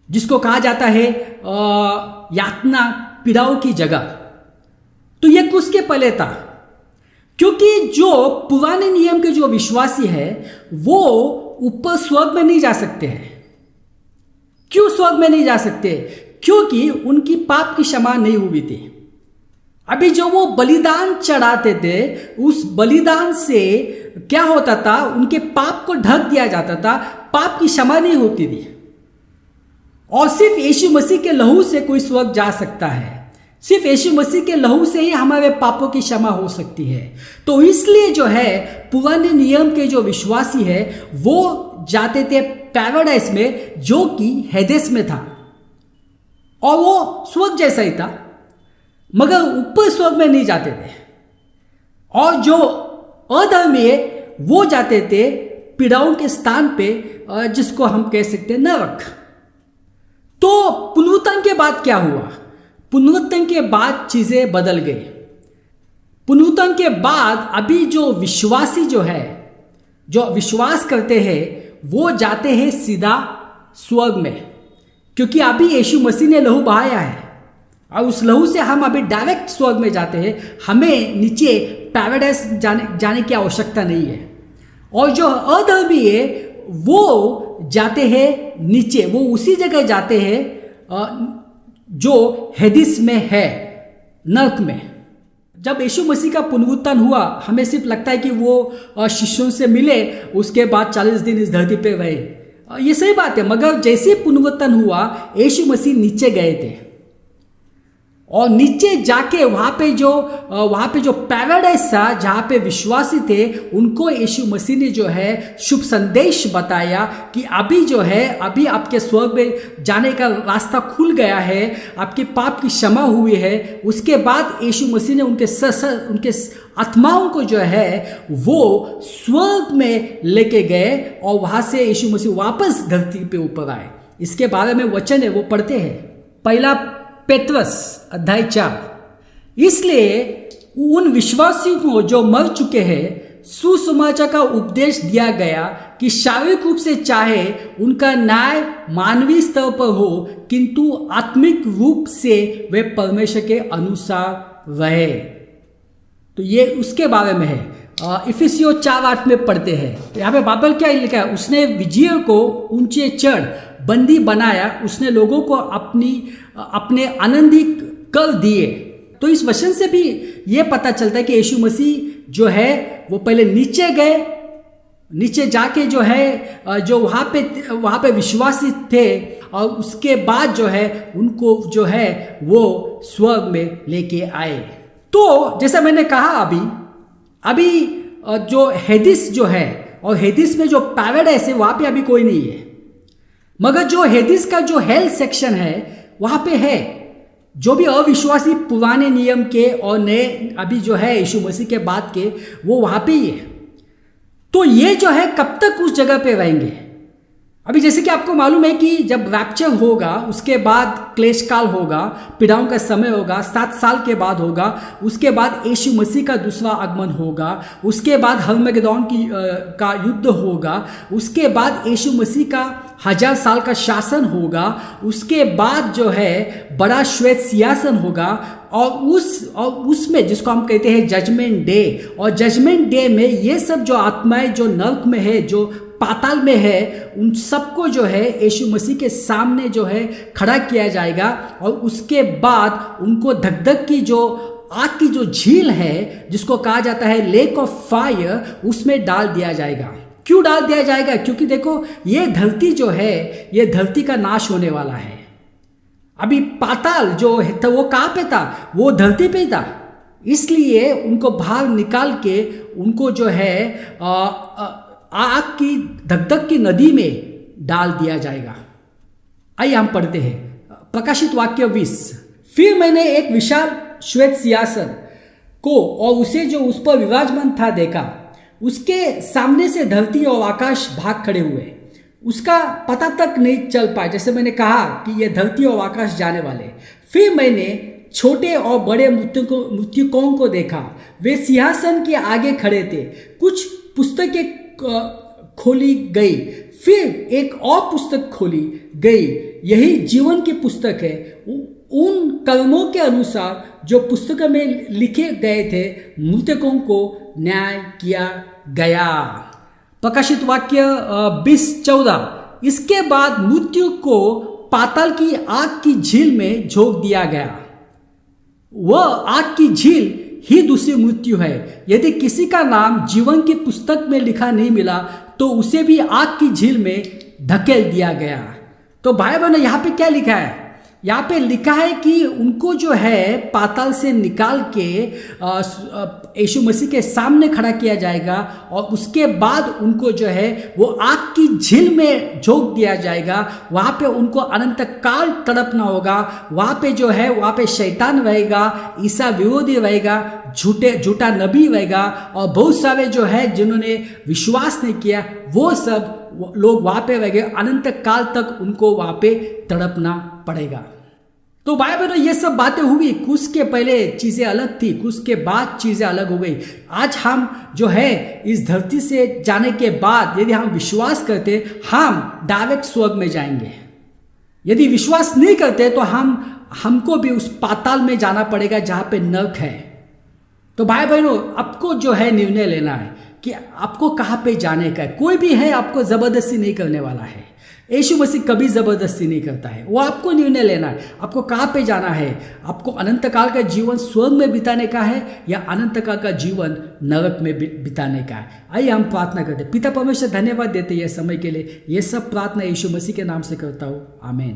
जिसको कहा जाता है यातना, पीड़ाओं की जगह। तो ये किसके पहले था? क्योंकि जो पुराने नियम के जो विश्वासी है वो ऊपर स्वर्ग में नहीं जा सकते हैं। क्यों स्वर्ग में नहीं जा सकते? क्योंकि उनकी पाप की क्षमा नहीं हुई थी। अभी जो वो बलिदान चढ़ाते थे, उस बलिदान से क्या होता था? उनके पाप को ढक दिया जाता था, पाप की क्षमा नहीं होती थी। और सिर्फ यीशु मसीह के लहू से कोई स्वर्ग जा सकता है। सिर्फ यीशु मसीह के लहू से ही हमारे पापों की क्षमा हो सकती है। तो इसलिए जो है पुराने नियम के जो विश्वासी है वो जाते थे पैराडाइस में, जो कि हेदेस में था, और वो स्वर्ग जैसा ही था, मगर ऊपर स्वर्ग में नहीं जाते थे। और जो अधर्मी है वो जाते थे पीड़ाओं के स्थान पे, जिसको हम कह सकते हैं नरक। तो पुनरुत्थान के बाद क्या हुआ? पुनरुत्थान के बाद चीजें बदल गई। पुनरुत्थान के बाद अभी जो विश्वासी जो है, जो विश्वास करते हैं, वो जाते हैं सीधा स्वर्ग में, क्योंकि अभी यीशु मसीह ने लहू बहाया है और उस लहू से हम अभी डायरेक्ट स्वर्ग में जाते हैं। हमें नीचे पैराडाइस जाने की आवश्यकता नहीं है। और जो अधर्मी है वो जाते हैं नीचे, वो उसी जगह जाते हैं जो हेदिस में है, नर्क में। जब यीशु मसीह का पुनरुत्थान हुआ, हमें सिर्फ लगता है कि वो शिष्यों से मिले, उसके बाद 40 दिन इस धरती पे रहे। ये सही बात है, मगर जैसे पुनरुत्थान हुआ यीशु मसीह नीचे गए थे, और नीचे जाके वहाँ पे जो पैराडाइस था, जहाँ पे विश्वासी थे, उनको यीशु मसीह ने जो है शुभ संदेश बताया कि अभी जो है, अभी आपके स्वर्ग में जाने का रास्ता खुल गया है, आपके पाप की क्षमा हुई है। उसके बाद यीशु मसीह ने उनके आत्माओं को जो है वो स्वर्ग में लेके गए, और वहाँ से यीशु मसीह वापस धरती पे ऊपर आए। इसके बारे में वचन है, वो पढ़ते हैं, पहला पेत्रस अध्याय 4। इसलिए उन विश्वासियों को जो मर चुके हैं सुसमाचार का उपदेश दिया गया कि शारीरिक रूप से चाहे उनका न्याय मानवीय स्तर पर हो, किंतु आत्मिक रूप से वे परमेश्वर के अनुसार रहे। तो ये उसके बारे में है। इफिसियों 4:8 में पढ़ते हैं। तो यहाँ पे बाइबल क्या लिखा है? उसने विजय को ऊंचे चढ़ बंदी बनाया, उसने लोगों को अपने आनंदित कर दिए। तो इस वचन से भी ये पता चलता है कि यीशु मसीह जो है वो पहले नीचे गए, नीचे जाके जो है जो वहाँ पे विश्वासी थे, और उसके बाद जो है उनको जो है वो स्वर्ग में लेके आए। तो जैसा मैंने कहा अभी जो हेदिस जो है, और हेदिस में जो पैराडाइस है वहाँ पे अभी कोई नहीं है, मगर जो हेदिस का जो हेल सेक्शन है वहाँ पे है। जो भी अविश्वासी पुराने नियम के और नए अभी जो है यीशु मसीह के बाद के, वो वहाँ पे ही है। तो ये जो है कब तक उस जगह पे रहेंगे? अभी जैसे कि आपको मालूम है कि जब रैप्चर होगा, उसके बाद क्लेश काल होगा, पीड़ाओं का समय होगा, 7 साल के बाद होगा, उसके बाद यीशु मसीह का दूसरा आगमन होगा, उसके बाद हर्मगेदोन का युद्ध होगा, उसके बाद यीशु मसीह का 1000 साल का शासन होगा, उसके बाद जो है बड़ा श्वेत सिंहासन होगा, और उसमें जिसको हम कहते हैं जजमेंट डे, और जजमेंट डे में ये सब जो आत्माएं जो नर्क में है, जो पाताल में है, उन सबको जो है यीशु मसीह के सामने जो है खड़ा किया जाएगा, और उसके बाद उनको धक की जो आग की जो झील है, जिसको कहा जाता है लेक ऑफ फायर, उसमें डाल दिया जाएगा। क्यों डाल दिया जाएगा? क्योंकि देखो ये धरती जो है, ये धरती का नाश होने वाला है। अभी पाताल जो है तो वो कहाँ पे था? वो धरती पे था। इसलिए उनको बाहर निकाल के उनको जो है आग की धक की नदी में डाल दिया जाएगा। आइए हम पढ़ते हैं प्रकाशित वाक्य 20। फिर मैंने एक विशाल श्वेत सिंहासन को और उसे जो उस पर विराजमान था देखा। उसके सामने से धरती और आकाश भाग खड़े हुए, उसका पता तक नहीं चल पाया। जैसे मैंने कहा कि ये धरती और आकाश जाने वाले। फिर मैंने छोटे और बड़े मृतकों को देखा, वे सिंहासन के आगे खड़े थे। कुछ पुस्तकें खोली गई। फिर एक और पुस्तक खोली गई, यही जीवन की पुस्तक है। उन कर्मों के अनुसार जो पुस्तक में लिखे गए थे, मृतकों को न्याय किया गया। प्रकाशित वाक्य 20:14। इसके बाद मृत्यु को पाताल की आग की झील में झोंक दिया गया। वह आग की झील ही दूसरी मृत्यु है। यदि किसी का नाम जीवन की पुस्तक में लिखा नहीं मिला तो उसे भी आग की झील में धकेल दिया गया। तो भाई बहनों, यहाँ पे क्या लिखा है? यहाँ पे लिखा है कि उनको जो है पाताल से निकाल के यीशु मसीह के सामने खड़ा किया जाएगा और उसके बाद उनको जो है वो आग की झील में झोंक दिया जाएगा। वहाँ पे उनको अनंत काल तड़पना होगा। वहाँ पे जो है वहाँ पे शैतान रहेगा, ईसा विरोधी रहेगा, झूठा नबी रहेगा और बहुत सारे जो है जिन्होंने विश्वास नहीं किया वो सब लोग वहाँ पे रहेंगे। अनंत काल तक उनको वहाँ पे तड़पना पड़ेगा। तो भाई बहनों, ये सब बातें हुई। क्रूस के पहले चीज़ें अलग थी, क्रूस के बाद चीज़ें अलग हो गई। आज हम जो है इस धरती से जाने के बाद यदि हम विश्वास करते, हम डायरेक्ट स्वर्ग में जाएंगे। यदि विश्वास नहीं करते तो हमको भी उस पाताल में जाना पड़ेगा जहाँ पे नरक है। तो भाई बहनों, आपको जो है निर्णय लेना है कि आपको कहाँ पे जाने का है। कोई भी है आपको ज़बरदस्ती नहीं करने वाला है। यीशु मसीह कभी ज़बरदस्ती नहीं करता है। वो आपको निर्णय लेना है, आपको कहाँ पे जाना है। आपको अनंत काल का जीवन स्वर्ग में बिताने का है या अनंत काल का जीवन नरक में बिताने का है। आइए हम प्रार्थना करते हैं। पिता परमेश्वर, धन्यवाद देते हैं समय के लिए। ये सब प्रार्थना यीशु मसीह के नाम से करता हूँ, आमीन।